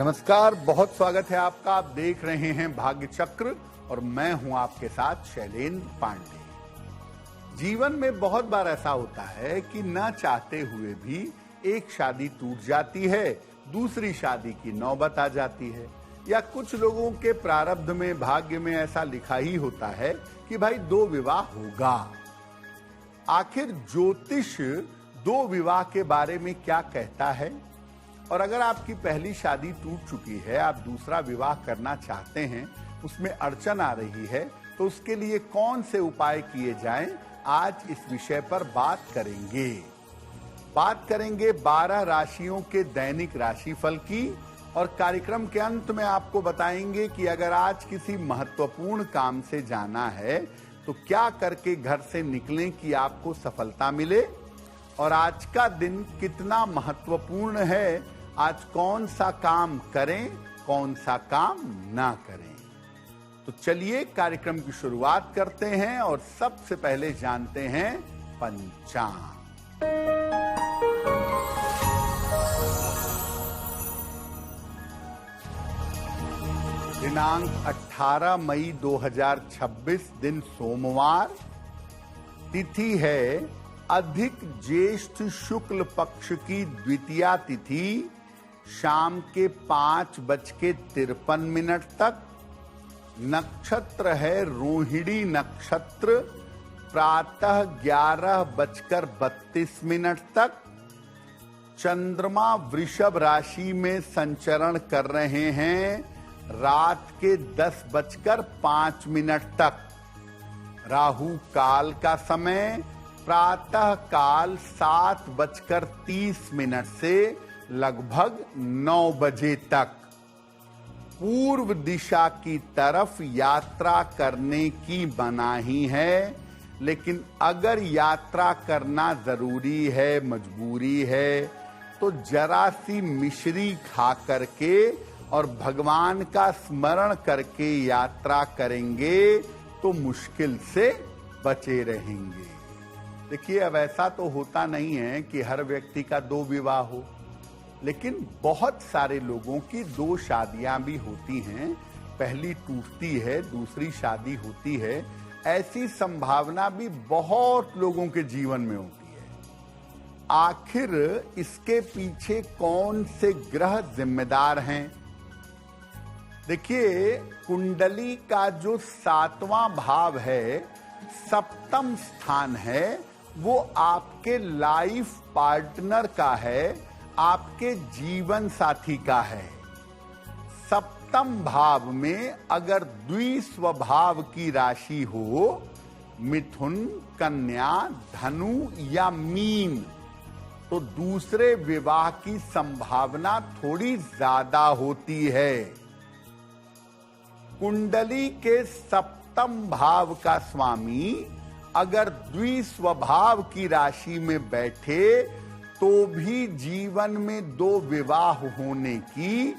नमस्कार, बहुत स्वागत है आपका। आप देख रहे हैं भाग्य चक्र और मैं हूं आपके साथ शैलेंद्र पांडे। जीवन में बहुत बार ऐसा होता है कि न चाहते हुए भी एक शादी टूट जाती है, दूसरी शादी की नौबत आ जाती है, या कुछ लोगों के प्रारब्ध में, भाग्य में ऐसा लिखा ही होता है कि भाई 2 विवाह होगा। आखिर ज्योतिष 2 विवाह के बारे में क्या कहता है? और अगर आपकी पहली शादी टूट चुकी है, आप दूसरा विवाह करना चाहते हैं, उसमें अड़चन आ रही है, तो उसके लिए कौन से उपाय किए जाएं, आज इस विषय पर बात करेंगे। बात करेंगे 12 राशियों के दैनिक राशिफल की, और कार्यक्रम के अंत में आपको बताएंगे कि अगर आज किसी महत्वपूर्ण काम से जाना है तो क्या करके घर से निकलें कि आपको सफलता मिले, और आज का दिन कितना महत्वपूर्ण है, आज कौन सा काम करें, कौन सा काम ना करें। तो चलिए कार्यक्रम की शुरुआत करते हैं और सबसे पहले जानते हैं पंचांग। दिनांक 18 मई 2026, दिन सोमवार, तिथि है अधिक ज्येष्ठ शुक्ल पक्ष की द्वितीया तिथि, शाम के 5:53 तक। नक्षत्र है रोहिणी नक्षत्र, प्रातः 11:32 तक। चंद्रमा वृषभ राशि में संचरण कर रहे हैं रात के 10:05 तक। राहु काल का समय प्रातः काल 7:30 से लगभग 9 बजे तक। पूर्व दिशा की तरफ यात्रा करने की मनाही है, लेकिन अगर यात्रा करना जरूरी है, मजबूरी है, तो जरा सी मिश्री खा करके और भगवान का स्मरण करके यात्रा करेंगे तो मुश्किल से बचे रहेंगे। देखिए, अब ऐसा तो होता नहीं है कि हर व्यक्ति का 2 विवाह हो, लेकिन बहुत सारे लोगों की 2 शादियां भी होती हैं। पहली टूटती है, दूसरी शादी होती है। ऐसी संभावना भी बहुत लोगों के जीवन में होती है। आखिर इसके पीछे कौन से ग्रह जिम्मेदार हैं? देखिए, कुंडली का जो 7वां भाव है, सप्तम स्थान है, वो आपके लाइफ पार्टनर का है, आपके जीवन साथी का है। सप्तम भाव में अगर द्विस्वभाव की राशि हो, मिथुन, कन्या, धनु या मीन, तो दूसरे विवाह की संभावना थोड़ी ज्यादा होती है। कुंडली के सप्तम भाव का स्वामी अगर द्विस्वभाव की राशि में बैठे तो भी जीवन में 2 विवाह होने की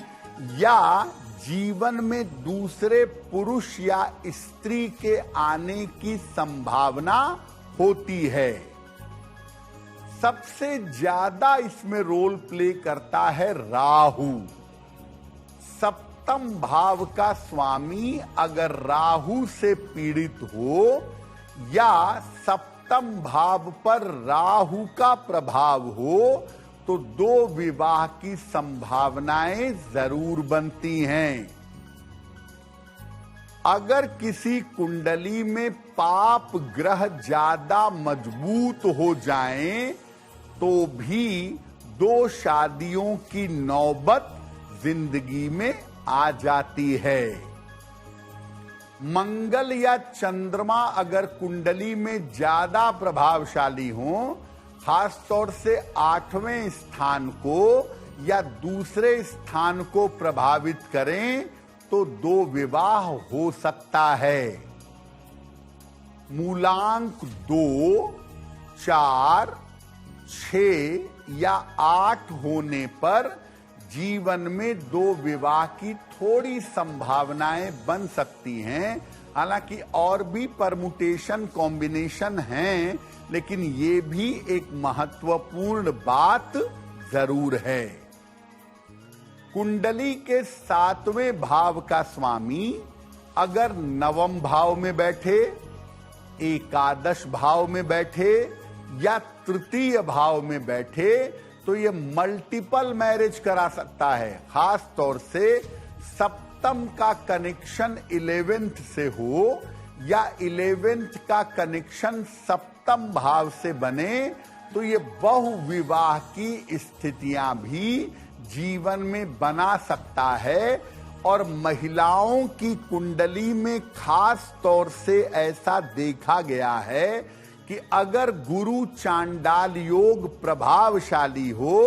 या जीवन में दूसरे पुरुष या स्त्री के आने की संभावना होती है। सबसे ज्यादा इसमें रोल प्ले करता है राहु। सप्तम भाव का स्वामी अगर राहु से पीड़ित हो या सप्तम भाव पर राहु का प्रभाव हो तो 2 विवाह की संभावनाएं जरूर बनती हैं। अगर किसी कुंडली में पाप ग्रह ज्यादा मजबूत हो जाएं तो भी 2 शादियों की नौबत जिंदगी में आ जाती है। मंगल या चंद्रमा अगर कुंडली में ज्यादा प्रभावशाली हो, खास तौर से 8वें स्थान को या दूसरे स्थान को प्रभावित करें तो 2 विवाह हो सकता है। मूलांक 2, 4, 6 या 8 होने पर जीवन में 2 विवाह की थोड़ी संभावनाएं बन सकती हैं। हालांकि और भी परमुटेशन, कॉम्बिनेशन हैं, लेकिन ये भी एक महत्वपूर्ण बात जरूर है। कुंडली के 7वें भाव का स्वामी अगर 9वें भाव में बैठे, एकादश भाव में बैठे या तृतीय भाव में बैठे तो ये मल्टीपल मैरिज करा सकता है। खास तौर से सप्तम का कनेक्शन 11th से हो या 11th का कनेक्शन सप्तम भाव से बने तो ये बहुविवाह की स्थितियां भी जीवन में बना सकता है। और महिलाओं की कुंडली में खास तौर से ऐसा देखा गया है कि अगर गुरु चांडाल योग प्रभावशाली हो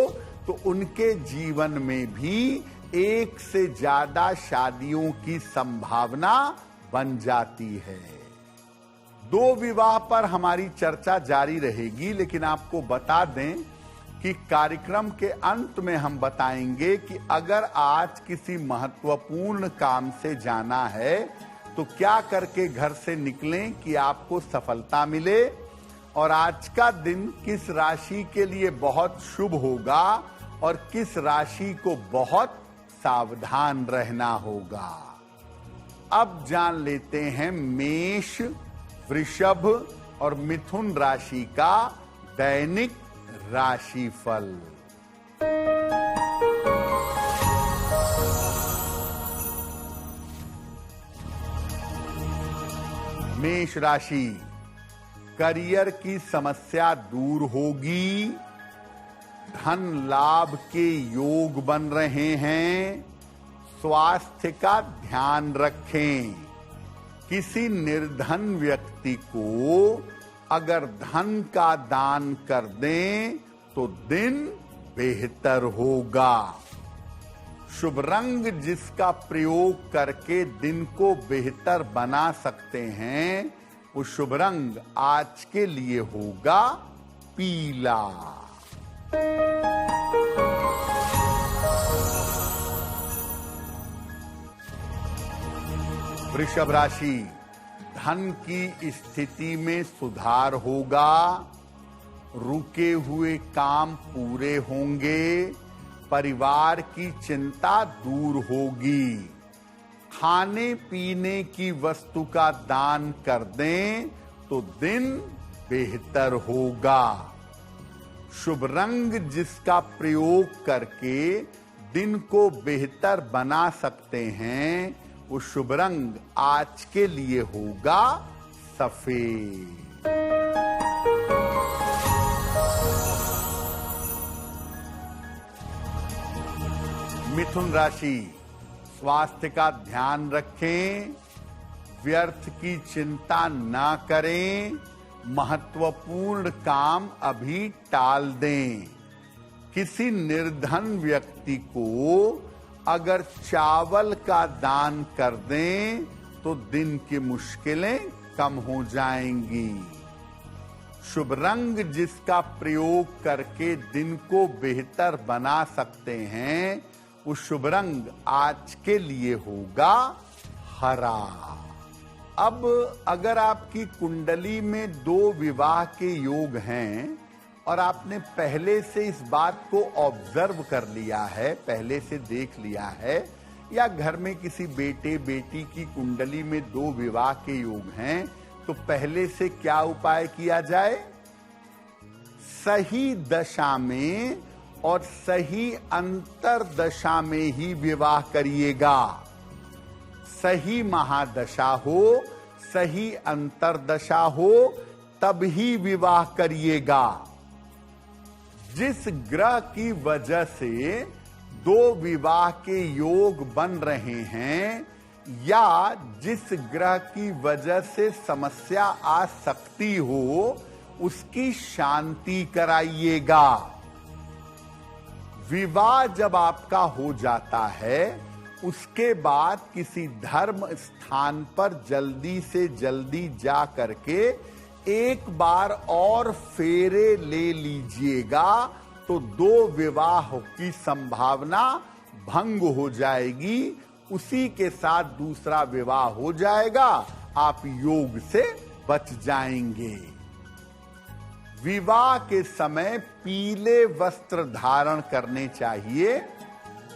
तो उनके जीवन में भी एक से ज्यादा शादियों की संभावना बन जाती है। 2 विवाह पर हमारी चर्चा जारी रहेगी, लेकिन आपको बता दें कि कार्यक्रम के अंत में हम बताएंगे कि अगर आज किसी महत्वपूर्ण काम से जाना है तो क्या करके घर से निकलें कि आपको सफलता मिले, और आज का दिन किस राशि के लिए बहुत शुभ होगा और किस राशि को बहुत सावधान रहना होगा। अब जान लेते हैं मेष, वृषभ और मिथुन राशि का दैनिक राशिफल। मेष राशि, करियर की समस्या दूर होगी, धन लाभ के योग बन रहे हैं, स्वास्थ्य का ध्यान रखें। किसी निर्धन व्यक्ति को अगर धन का दान कर दें तो दिन बेहतर होगा। शुभ रंग जिसका प्रयोग करके दिन को बेहतर बना सकते हैं वो शुभ रंग आज के लिए होगा पीला। वृषभ राशि, धन की स्थिति में सुधार होगा, रुके हुए काम पूरे होंगे, परिवार की चिंता दूर होगी। खाने पीने की वस्तु का दान कर दें तो दिन बेहतर होगा। शुभ रंग जिसका प्रयोग करके दिन को बेहतर बना सकते हैं वो शुभ रंग आज के लिए होगा सफेद। मिथुन राशि, स्वास्थ्य का ध्यान रखें, व्यर्थ की चिंता ना करें, महत्वपूर्ण काम अभी टाल दें। किसी निर्धन व्यक्ति को अगर चावल का दान कर दें तो दिन की मुश्किलें कम हो जाएंगी। शुभ रंग जिसका प्रयोग करके दिन को बेहतर बना सकते हैं वो शुभ रंग आज के लिए होगा हरा। अब अगर आपकी कुंडली में 2 विवाह के योग हैं और आपने पहले से इस बात को ऑब्जर्व कर लिया है, पहले से देख लिया है, या घर में किसी बेटे बेटी की कुंडली में 2 विवाह के योग हैं तो पहले से क्या उपाय किया जाए? सही दशा में और सही अंतर दशा में ही विवाह करिएगा। सही महादशा हो, सही अंतर दशा हो तब ही विवाह करिएगा। जिस ग्रह की वजह से 2 विवाह के योग बन रहे हैं या जिस ग्रह की वजह से समस्या आ सकती हो उसकी शांति कराइएगा। विवाह जब आपका हो जाता है उसके बाद किसी धर्म स्थान पर जल्दी से जल्दी जा करके एक बार और फेरे ले लीजिएगा तो 2 विवाह की संभावना भंग हो जाएगी, उसी के साथ दूसरा विवाह हो जाएगा, आप योग से बच जाएंगे। विवाह के समय पीले वस्त्र धारण करने चाहिए,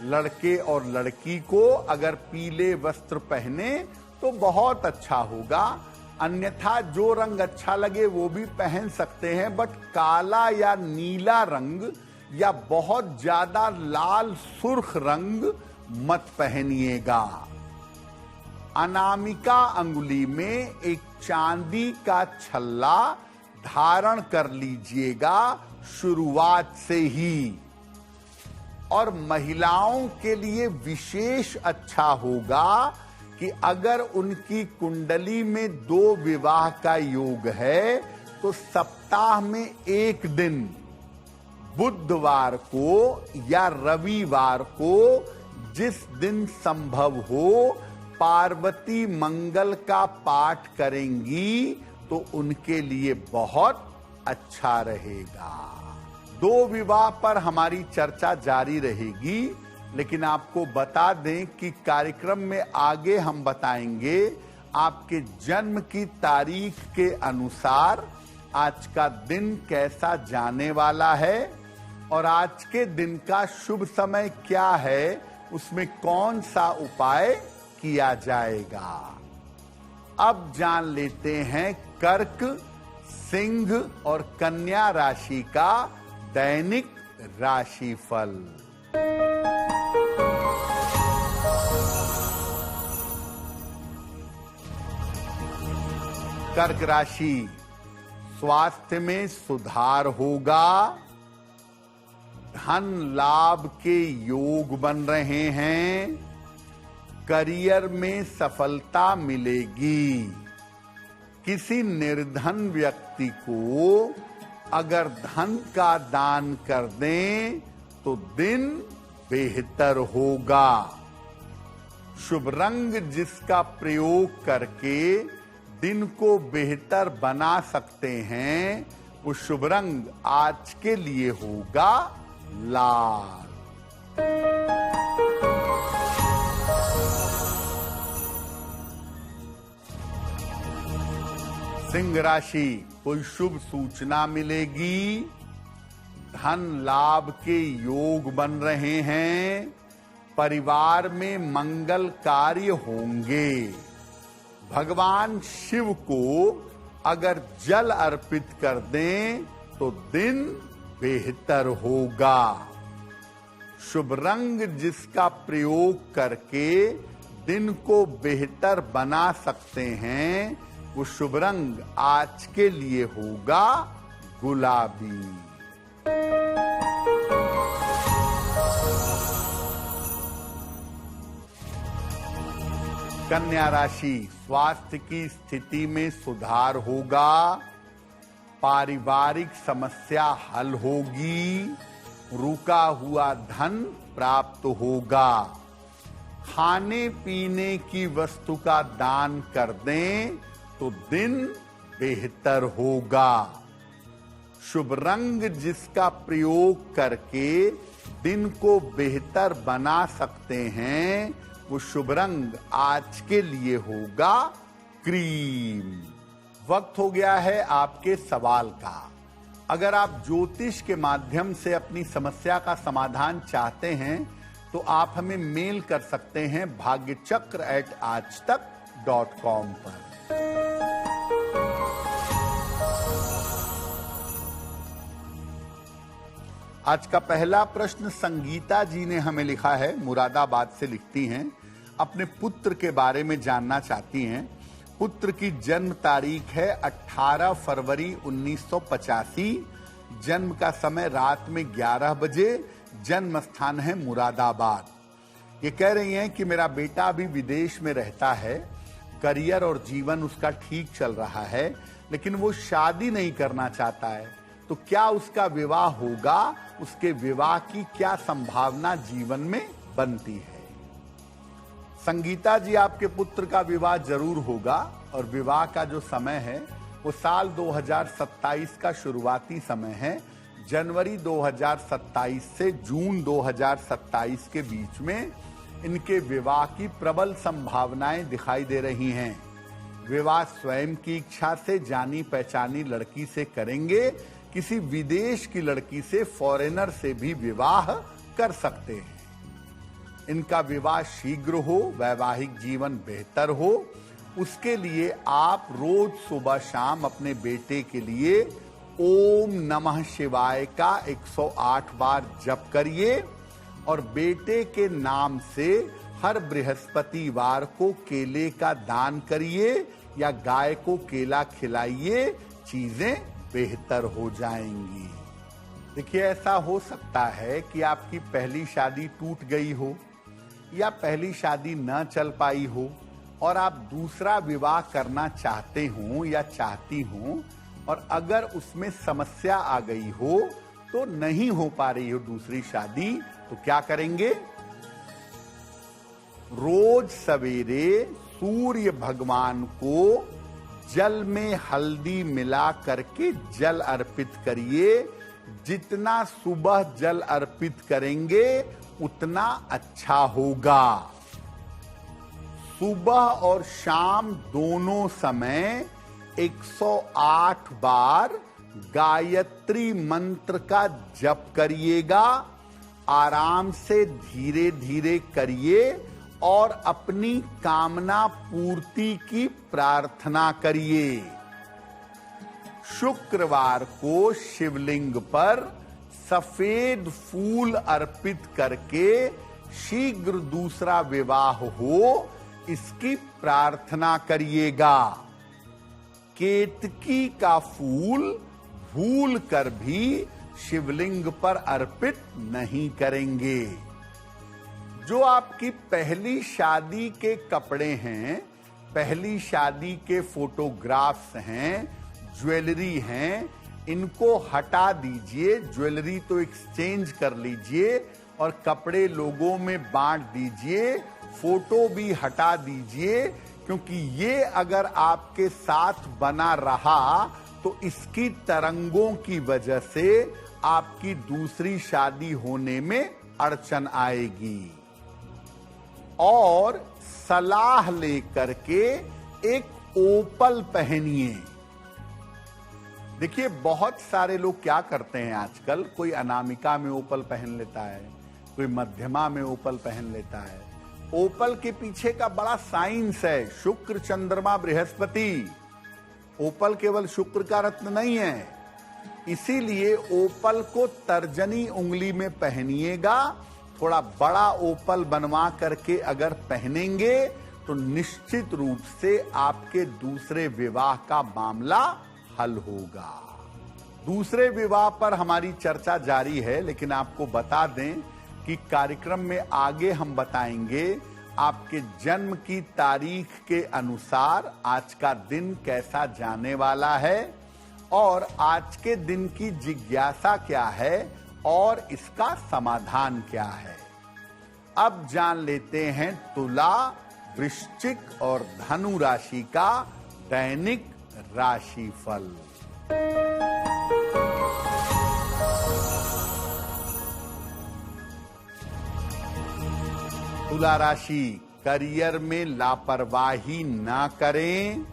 लड़के और लड़की को अगर पीले वस्त्र पहने तो बहुत अच्छा होगा, अन्यथा जो रंग अच्छा लगे वो भी पहन सकते हैं, बट काला या नीला रंग या बहुत ज्यादा लाल सुर्ख रंग मत पहनिएगा। अनामिका अंगुली में एक चांदी का छल्ला धारण कर लीजिएगा शुरुआत से ही। और महिलाओं के लिए विशेष अच्छा होगा कि अगर उनकी कुंडली में 2 विवाह का योग है तो सप्ताह में एक दिन बुधवार को या रविवार को, जिस दिन संभव हो, पार्वती मंगल का पाठ करेंगी तो उनके लिए बहुत अच्छा रहेगा। 2 विवाह पर हमारी चर्चा जारी रहेगी, लेकिन आपको बता दें कि कार्यक्रम में आगे हम बताएंगे आपके जन्म की तारीख के अनुसार आज का दिन कैसा जाने वाला है और आज के दिन का शुभ समय क्या है, उसमें कौन सा उपाय किया जाएगा। अब जान लेते हैं कर्क, सिंह और कन्या राशि का दैनिक राशिफल। कर्क राशि, स्वास्थ्य में सुधार होगा, धन लाभ के योग बन रहे हैं, करियर में सफलता मिलेगी। किसी निर्धन व्यक्ति को अगर धन का दान कर दें तो दिन बेहतर होगा। शुभ रंग जिसका प्रयोग करके दिन को बेहतर बना सकते हैं, वो शुभ रंग आज के लिए होगा लाल। सिंह राशि, कोई शुभ सूचना मिलेगी, धन लाभ के योग बन रहे हैं, परिवार में मंगल कार्य होंगे। भगवान शिव को अगर जल अर्पित कर दें तो दिन बेहतर होगा। शुभ रंग जिसका प्रयोग करके दिन को बेहतर बना सकते हैं, वो शुभ रंग आज के लिए होगा गुलाबी। कन्या राशि, स्वास्थ्य की स्थिति में सुधार होगा, पारिवारिक समस्या हल होगी, रुका हुआ धन प्राप्त होगा। खाने पीने की वस्तु का दान कर दें तो दिन बेहतर होगा। शुभ रंग जिसका प्रयोग करके दिन को बेहतर बना सकते हैं, वो शुभ रंग आज के लिए होगा क्रीम। वक्त हो गया है आपके सवाल का। अगर आप ज्योतिष के माध्यम से अपनी समस्या का समाधान चाहते हैं तो आप हमें मेल कर सकते हैं bhagyachakra@aajtak.com पर। आज का पहला प्रश्न संगीता जी ने हमें लिखा है, मुरादाबाद से लिखती हैं, अपने पुत्र के बारे में जानना चाहती हैं। पुत्र की जन्म तारीख है 18 फरवरी 1985, जन्म का समय रात में 11 बजे, जन्म स्थान है मुरादाबाद। ये कह रही हैं कि मेरा बेटा अभी विदेश में रहता है, करियर और जीवन उसका ठीक चल रहा है, लेकिन वो शादी नहीं करना चाहता है, तो क्या उसका विवाह होगा, उसके विवाह की क्या संभावना जीवन में बनती है। संगीता जी, आपके पुत्र का विवाह जरूर होगा और विवाह का जो समय है वो साल 2027 का शुरुआती समय है। जनवरी 2027 से जून 2027 के बीच में इनके विवाह की प्रबल संभावनाएं दिखाई दे रही हैं। विवाह स्वयं की इच्छा से जानी पहचानी लड़की से करेंगे, किसी विदेश की लड़की से, फॉरेनर से भी विवाह कर सकते हैं। इनका विवाह शीघ्र हो, वैवाहिक जीवन बेहतर हो, उसके लिए आप रोज सुबह शाम अपने बेटे के लिए ओम नमः शिवाय का 108 बार जप करिए और बेटे के नाम से हर बृहस्पतिवार को केले का दान करिए या गाय को केला खिलाइए, चीजें बेहतर हो जाएंगी। देखिए, ऐसा हो सकता है कि आपकी पहली शादी टूट गई हो या पहली शादी न चल पाई हो और आप दूसरा विवाह करना चाहते हो या चाहती हो, और अगर उसमें समस्या आ गई हो तो नहीं हो पा रही हो दूसरी शादी, तो क्या करेंगे? रोज सवेरे सूर्य भगवान को जल में हल्दी मिला करके जल अर्पित करिए। जितना सुबह जल अर्पित करेंगे उतना अच्छा होगा। सुबह और शाम दोनों समय 108 बार गायत्री मंत्र का जप करिएगा। आराम से धीरे धीरे करिए और अपनी कामना पूर्ति की प्रार्थना करिए। शुक्रवार को शिवलिंग पर सफेद फूल अर्पित करके शीघ्र दूसरा विवाह हो, इसकी प्रार्थना करिएगा। केतकी का फूल भूल कर भी शिवलिंग पर अर्पित नहीं करेंगे। जो आपकी पहली शादी के कपड़े हैं, पहली शादी के फोटोग्राफ्स हैं, ज्वेलरी हैं, इनको हटा दीजिए। ज्वेलरी तो एक्सचेंज कर लीजिए और कपड़े लोगों में बांट दीजिए। फोटो भी हटा दीजिए, क्योंकि ये अगर आपके साथ बना रहा तो इसकी तरंगों की वजह से आपकी दूसरी शादी होने में अड़चन आएगी। और सलाह लेकर के एक ओपल पहनिए। देखिए, बहुत सारे लोग क्या करते हैं आजकल, कोई अनामिका में ओपल पहन लेता है, कोई मध्यमा में ओपल पहन लेता है। ओपल के पीछे का बड़ा साइंस है, शुक्र, चंद्रमा, बृहस्पति। ओपल केवल शुक्र का रत्न नहीं है, इसीलिए ओपल को तर्जनी उंगली में पहनिएगा। थोड़ा बड़ा ओपल बनवा करके अगर पहनेंगे तो निश्चित रूप से आपके दूसरे विवाह का मामला हल होगा। दूसरे विवाह पर हमारी चर्चा जारी है, लेकिन आपको बता दें कि कार्यक्रम में आगे हम बताएंगे आपके जन्म की तारीख के अनुसार आज का दिन कैसा जाने वाला है और आज के दिन की जिज्ञासा क्या है और इसका समाधान क्या है। अब जान लेते हैं तुला, वृश्चिक और धनु राशि का दैनिक राशिफल। तुला राशि, करियर में लापरवाही ना करें,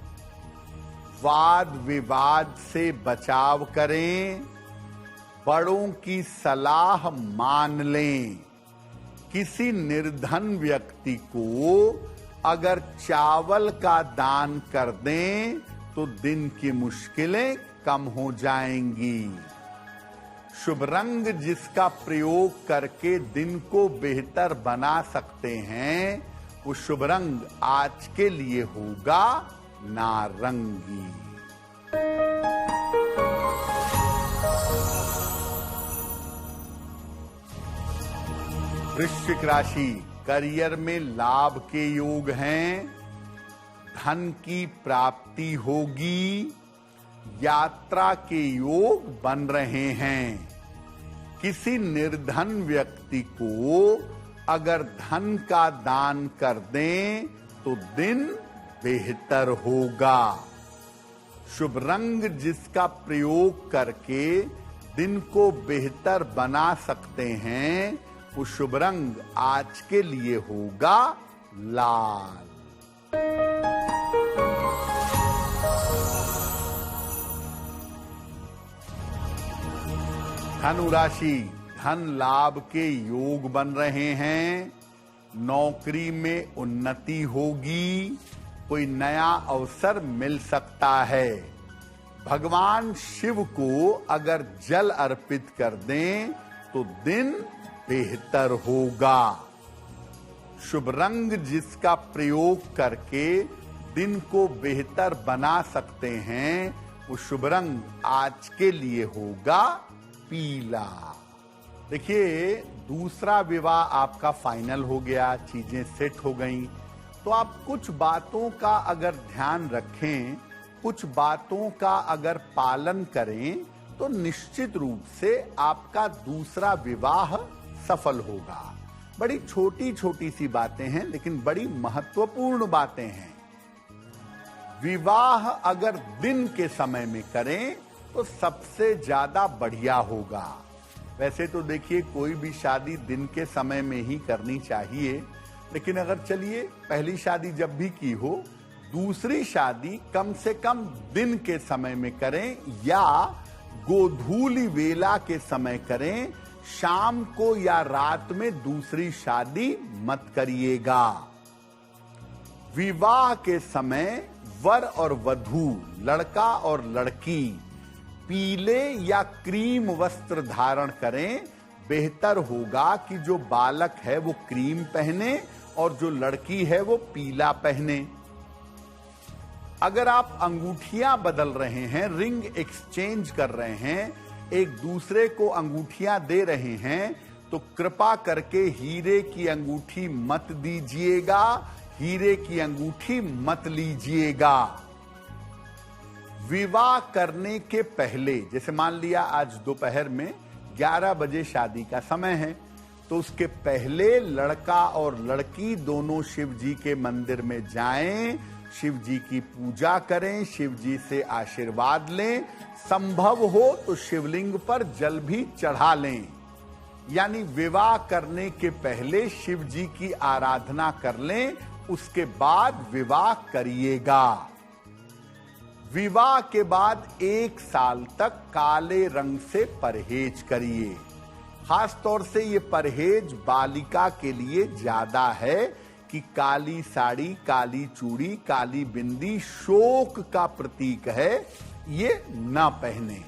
वाद विवाद से बचाव करें, बड़ों की सलाह मान लें। किसी निर्धन व्यक्ति को अगर चावल का दान कर दें तो दिन की मुश्किलें कम हो जाएंगी। शुभ रंग जिसका प्रयोग करके दिन को बेहतर बना सकते हैं, वो शुभ रंग आज के लिए होगा नारंगी। वृश्चिक राशि, करियर में लाभ के योग हैं, धन की प्राप्ति होगी, यात्रा के योग बन रहे हैं। किसी निर्धन व्यक्ति को अगर धन का दान कर दें तो दिन बेहतर होगा। शुभ रंग जिसका प्रयोग करके दिन को बेहतर बना सकते हैं, वो शुभ रंग आज के लिए होगा लाल। धनु राशि, धन लाभ के योग बन रहे हैं, नौकरी में उन्नति होगी, कोई नया अवसर मिल सकता है। भगवान शिव को अगर जल अर्पित कर दें तो दिन बेहतर होगा। शुभ रंग जिसका प्रयोग करके दिन को बेहतर बना सकते हैं, वो शुभ रंग आज के लिए होगा पीला। देखिए, दूसरा विवाह आपका फाइनल हो गया, चीजें सेट हो गईं, तो आप कुछ बातों का अगर ध्यान रखें, कुछ बातों का अगर पालन करें, तो निश्चित रूप से आपका दूसरा विवाह सफल होगा। बड़ी छोटी छोटी सी बातें हैं, लेकिन बड़ी महत्वपूर्ण बातें हैं। विवाह अगर दिन के समय में करें तो सबसे ज्यादा बढ़िया होगा। वैसे तो देखिए, कोई भी शादी दिन के समय में ही करनी चाहिए, लेकिन अगर चलिए पहली शादी जब भी की हो, दूसरी शादी कम से कम दिन के समय में करें या गोधूली वेला के समय करें। शाम को या रात में दूसरी शादी मत करिएगा। विवाह के समय वर और वधू, लड़का और लड़की पीले या क्रीम वस्त्र धारण करें। बेहतर होगा कि जो बालक है वो क्रीम पहने और जो लड़की है वो पीला पहने। अगर आप अंगूठियां बदल रहे हैं, रिंग एक्सचेंज कर रहे हैं, एक दूसरे को अंगूठियां दे रहे हैं, तो कृपा करके हीरे की अंगूठी मत दीजिएगा, हीरे की अंगूठी मत लीजिएगा। विवाह करने के पहले, जैसे मान लिया आज दोपहर में 11 बजे शादी का समय है, तो उसके पहले लड़का और लड़की दोनों शिव जी के मंदिर में जाएं, शिव जी की पूजा करें, शिव जी से आशीर्वाद लें, संभव हो तो शिवलिंग पर जल भी चढ़ा लें। यानी विवाह करने के पहले शिव जी की आराधना कर लें, उसके बाद विवाह करिएगा। विवाह के बाद 1 साल तक काले रंग से परहेज करिए। खास तौर से ये परहेज बालिका के लिए ज्यादा है कि काली साड़ी, काली चूड़ी, काली बिंदी शोक का प्रतीक है, ये ना पहने।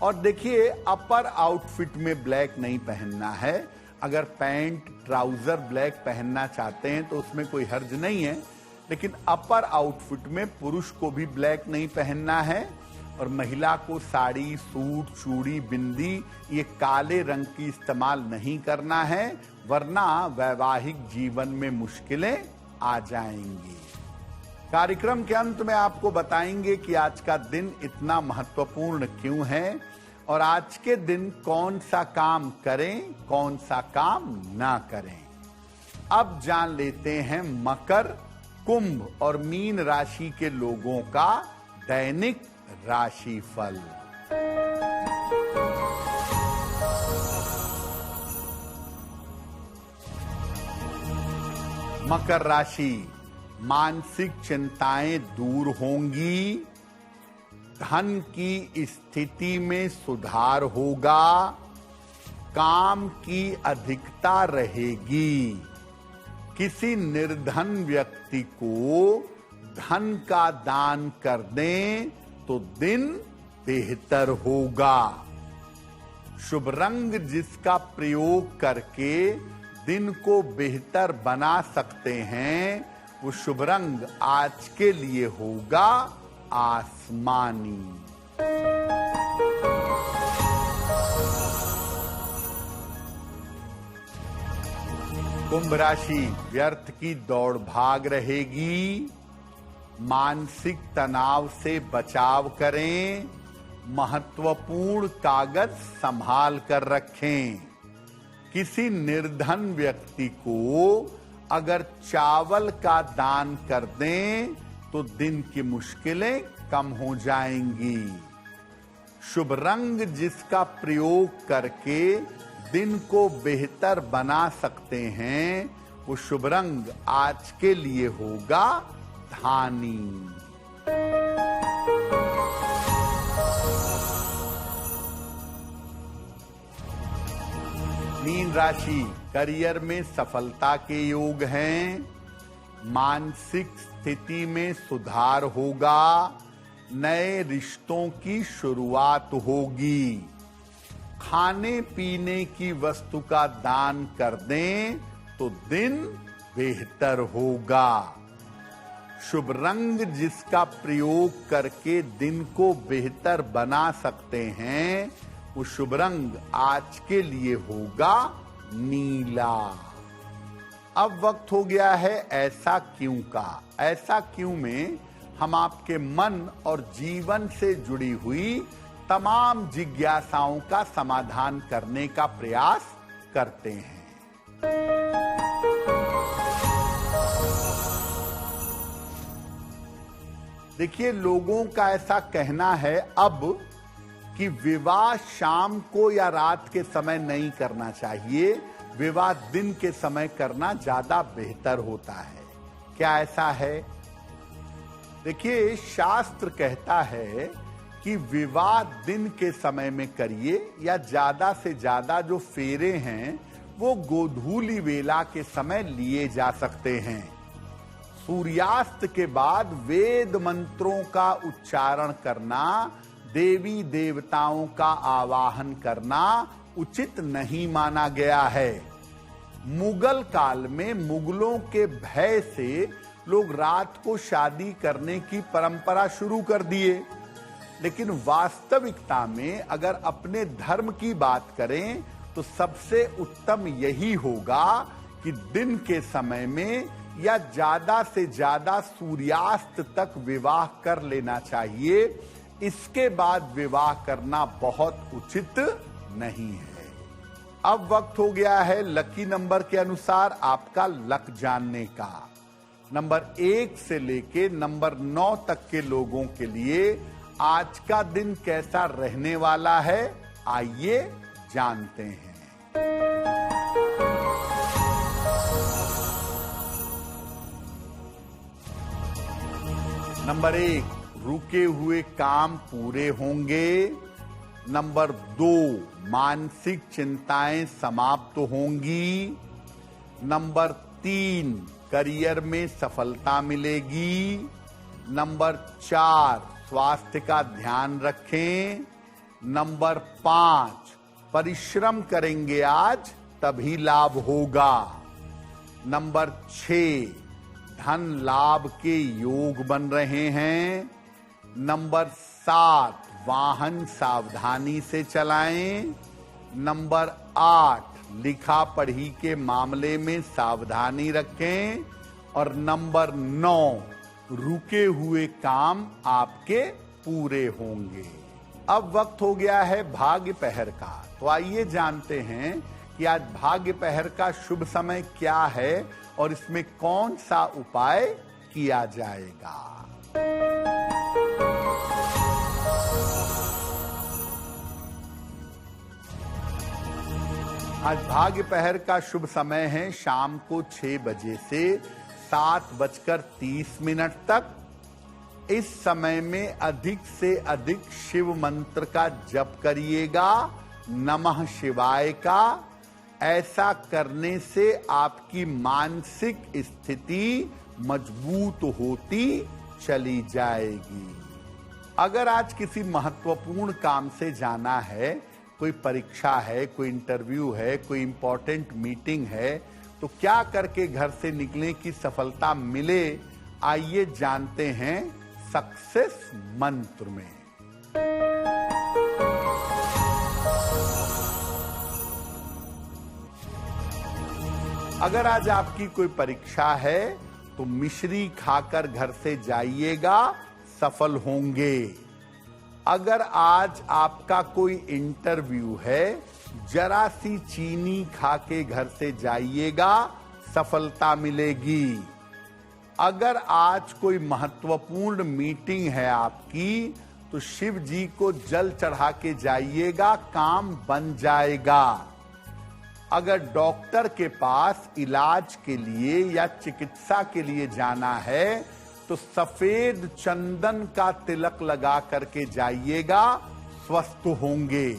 और देखिए, अपर आउटफिट में ब्लैक नहीं पहनना है। अगर पैंट ट्राउजर ब्लैक पहनना चाहते हैं तो उसमें कोई हर्ज नहीं है, लेकिन अपर आउटफिट में पुरुष को भी ब्लैक नहीं पहनना है और महिला को साड़ी, सूट, चूड़ी, बिंदी ये काले रंग की इस्तेमाल नहीं करना है, वरना वैवाहिक जीवन में मुश्किलें आ जाएंगी। कार्यक्रम के अंत में आपको बताएंगे कि आज का दिन इतना महत्वपूर्ण क्यों है और आज के दिन कौन सा काम करें, कौन सा काम ना करें। अब जान लेते हैं मकर, कुंभ और मीन राशि के लोगों का दैनिक राशिफल। मकर राशि, मानसिक चिंताएं दूर होंगी, धन की स्थिति में सुधार होगा, काम की अधिकता रहेगी। किसी निर्धन व्यक्ति को धन का दान कर दें तो दिन बेहतर होगा। शुभ रंग जिसका प्रयोग करके दिन को बेहतर बना सकते हैं, वो शुभ रंग आज के लिए होगा आसमानी। कुंभ राशि, व्यर्थ की दौड़ भाग रहेगी, मानसिक तनाव से बचाव करें, महत्वपूर्ण कागज संभाल कर रखें। किसी निर्धन व्यक्ति को अगर चावल का दान कर दें तो दिन की मुश्किलें कम हो जाएंगी। शुभ रंग जिसका प्रयोग करके दिन को बेहतर बना सकते हैं, वो शुभ रंग आज के लिए होगा धानी। मीन राशि, करियर में सफलता के योग हैं। मानसिक स्थिति में सुधार होगा। नए रिश्तों की शुरुआत होगी। खाने पीने की वस्तु का दान कर दें तो दिन बेहतर होगा। शुभ रंग जिसका प्रयोग करके दिन को बेहतर बना सकते हैं, वो शुभ रंग आज के लिए होगा नीला। अब वक्त हो गया है ऐसा क्यों का। ऐसा क्यों में हम आपके मन और जीवन से जुड़ी हुई तमाम जिज्ञासाओं का समाधान करने का प्रयास करते हैं। देखिए, लोगों का ऐसा कहना है अब कि विवाह शाम को या रात के समय नहीं करना चाहिए, विवाह दिन के समय करना ज्यादा बेहतर होता है। क्या ऐसा है? देखिए, शास्त्र कहता है कि विवाह दिन के समय में करिए, या ज्यादा से ज्यादा जो फेरे हैं वो गोधूली वेला के समय लिए जा सकते हैं। सूर्यास्त के बाद वेद मंत्रों का उच्चारण करना, देवी देवताओं का आवाहन करना उचित नहीं माना गया है। मुगल काल में मुगलों के भय से लोग रात को शादी करने की परंपरा शुरू कर दिए, लेकिन वास्तविकता में अगर अपने धर्म की बात करें तो सबसे उत्तम यही होगा कि दिन के समय में या ज्यादा से ज्यादा सूर्यास्त तक विवाह कर लेना चाहिए। इसके बाद विवाह करना बहुत उचित नहीं है। अब वक्त हो गया है लकी नंबर के अनुसार आपका लक जानने का। नंबर 1 से लेके नंबर 9 तक के लोगों के लिए आज का दिन कैसा रहने वाला है, आइए जानते हैं। नंबर 1, रुके हुए काम पूरे होंगे। नंबर 2, मानसिक चिंताएं समाप्त होंगी। नंबर 3, करियर में सफलता मिलेगी। नंबर 4, स्वास्थ्य का ध्यान रखें। नंबर 5, परिश्रम करेंगे आज तभी लाभ होगा। नंबर 6, धन लाभ के योग बन रहे हैं। नंबर 7, वाहन सावधानी से चलाएं। नंबर 8, लिखा पढ़ी के मामले में सावधानी रखें। और नंबर 9, रुके हुए काम आपके पूरे होंगे। अब वक्त हो गया है भाग्य पहर का। तो आइए जानते हैं कि आज भाग्य पहर का शुभ समय क्या है और इसमें कौन सा उपाय किया जाएगा। आज भाग्य पहर का शुभ समय है शाम को 6 बजे से 7:30 तक। इस समय में अधिक से अधिक शिव मंत्र का जप करिएगा, नमः शिवाय का। ऐसा करने से आपकी मानसिक स्थिति मजबूत होती चली जाएगी। अगर आज किसी महत्वपूर्ण काम से जाना है, कोई परीक्षा है, कोई इंटरव्यू है, कोई इंपॉर्टेंट मीटिंग है, तो क्या करके घर से निकलें कि सफलता मिले, आइए जानते हैं सक्सेस मंत्र में। अगर आज आपकी कोई परीक्षा है तो मिश्री खाकर घर से जाइएगा, सफल होंगे। अगर आज आपका कोई इंटरव्यू है, जरा सी चीनी खा के घर से जाइएगा, सफलता मिलेगी। अगर आज कोई महत्वपूर्ण मीटिंग है आपकी, तो शिव जी को जल चढ़ा के जाइएगा, काम बन जाएगा। अगर डॉक्टर के पास इलाज के लिए या चिकित्सा के लिए जाना है तो सफेद चंदन का तिलक लगा करके जाइएगा, स्वस्थ होंगे।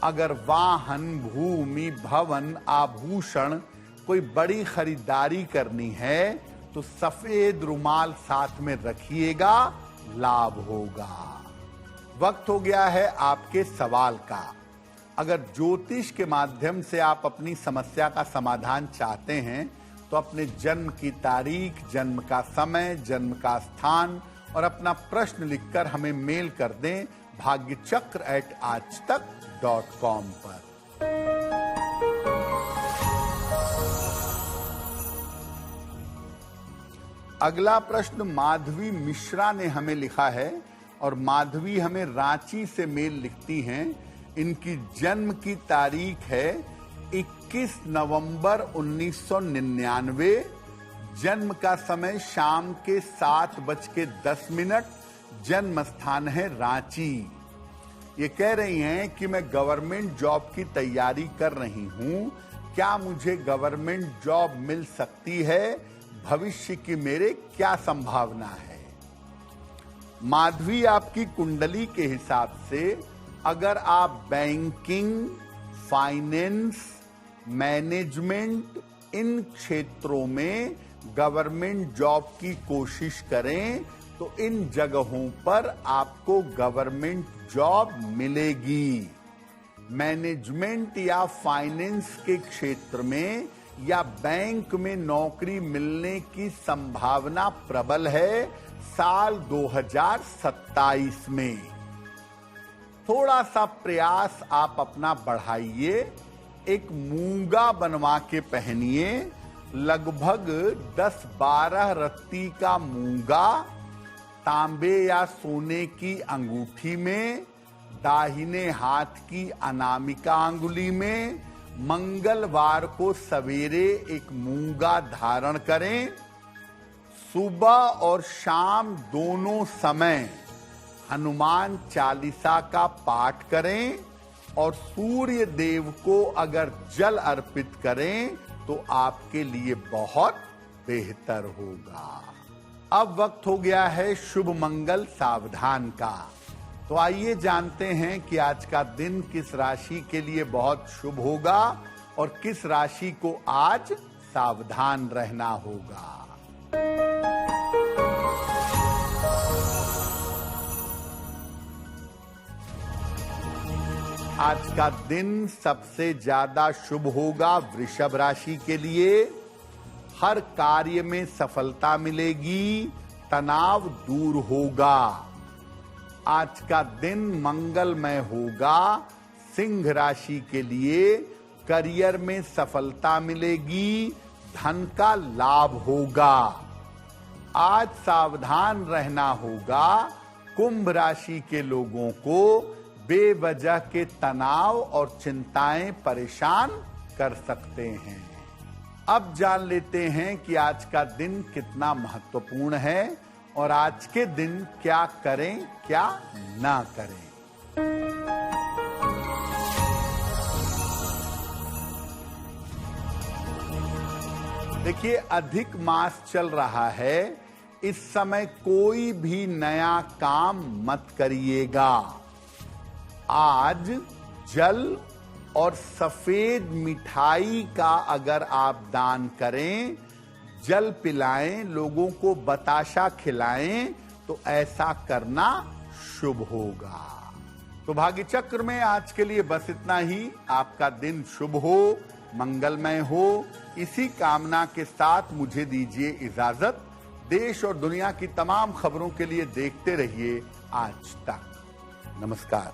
अगर वाहन, भूमि, भवन, आभूषण कोई बड़ी खरीदारी करनी है तो सफेद रुमाल साथ में रखिएगा, लाभ होगा। वक्त हो गया है आपके सवाल का। अगर ज्योतिष के माध्यम से आप अपनी समस्या का समाधान चाहते हैं तो अपने जन्म की तारीख, जन्म का समय, जन्म का स्थान और अपना प्रश्न लिखकर हमें मेल कर दें bhagyachakra@aajtak.com पर। अगला प्रश्न माधवी मिश्रा ने हमें लिखा है और माधवी हमें रांची से मेल लिखती हैं। इनकी जन्म की तारीख है 21 नवंबर 1999। जन्म का समय शाम के 7:10। जन्म स्थान है रांची। ये कह रही हैं कि मैं गवर्नमेंट जॉब की तैयारी कर रही हूं, क्या मुझे गवर्नमेंट जॉब मिल सकती है? भविष्य की मेरे क्या संभावना है? माधवी, आपकी कुंडली के हिसाब से अगर आप बैंकिंग, फाइनेंस, मैनेजमेंट इन क्षेत्रों में गवर्नमेंट जॉब की कोशिश करें तो इन जगहों पर आपको गवर्नमेंट जॉब मिलेगी। मैनेजमेंट या फाइनेंस के क्षेत्र में या बैंक में नौकरी मिलने की संभावना प्रबल है साल 2027 में। थोड़ा सा प्रयास आप अपना बढ़ाइए। एक मूंगा बनवा के पहनिए, लगभग 10-12 रत्ती का मूंगा तांबे या सोने की अंगूठी में, दाहिने हाथ की अनामिका अंगुली में। मंगलवार को सवेरे एक मूंगा धारण करें। सुबह और शाम दोनों समय हनुमान चालीसा का पाठ करें और सूर्य देव को अगर जल अर्पित करें तो आपके लिए बहुत बेहतर होगा। अब वक्त हो गया है शुभ मंगल सावधान का। तो आइए जानते हैं कि आज का दिन किस राशि के लिए बहुत शुभ होगा और किस राशि को आज सावधान रहना होगा। आज का दिन सबसे ज्यादा शुभ होगा वृषभ राशि के लिए। हर कार्य में सफलता मिलेगी, तनाव दूर होगा। आज का दिन मंगलमय होगा सिंह राशि के लिए। करियर में सफलता मिलेगी, धन का लाभ होगा। आज सावधान रहना होगा कुंभ राशि के लोगों को। बेवजह के तनाव और चिंताएं परेशान कर सकते हैं। अब जान लेते हैं कि आज का दिन कितना महत्वपूर्ण है और आज के दिन क्या करें, क्या ना करें। देखिए, अधिक मास चल रहा है। इस समय कोई भी नया काम मत करिएगा। आज जल और सफेद मिठाई का अगर आप दान करें, जल पिलाएं, लोगों को बताशा खिलाएं, तो ऐसा करना शुभ होगा। तो भाग्य चक्र में आज के लिए बस इतना ही। आपका दिन शुभ हो, मंगलमय हो, इसी कामना के साथ मुझे दीजिए इजाजत। देश और दुनिया की तमाम खबरों के लिए देखते रहिए आज तक। नमस्कार।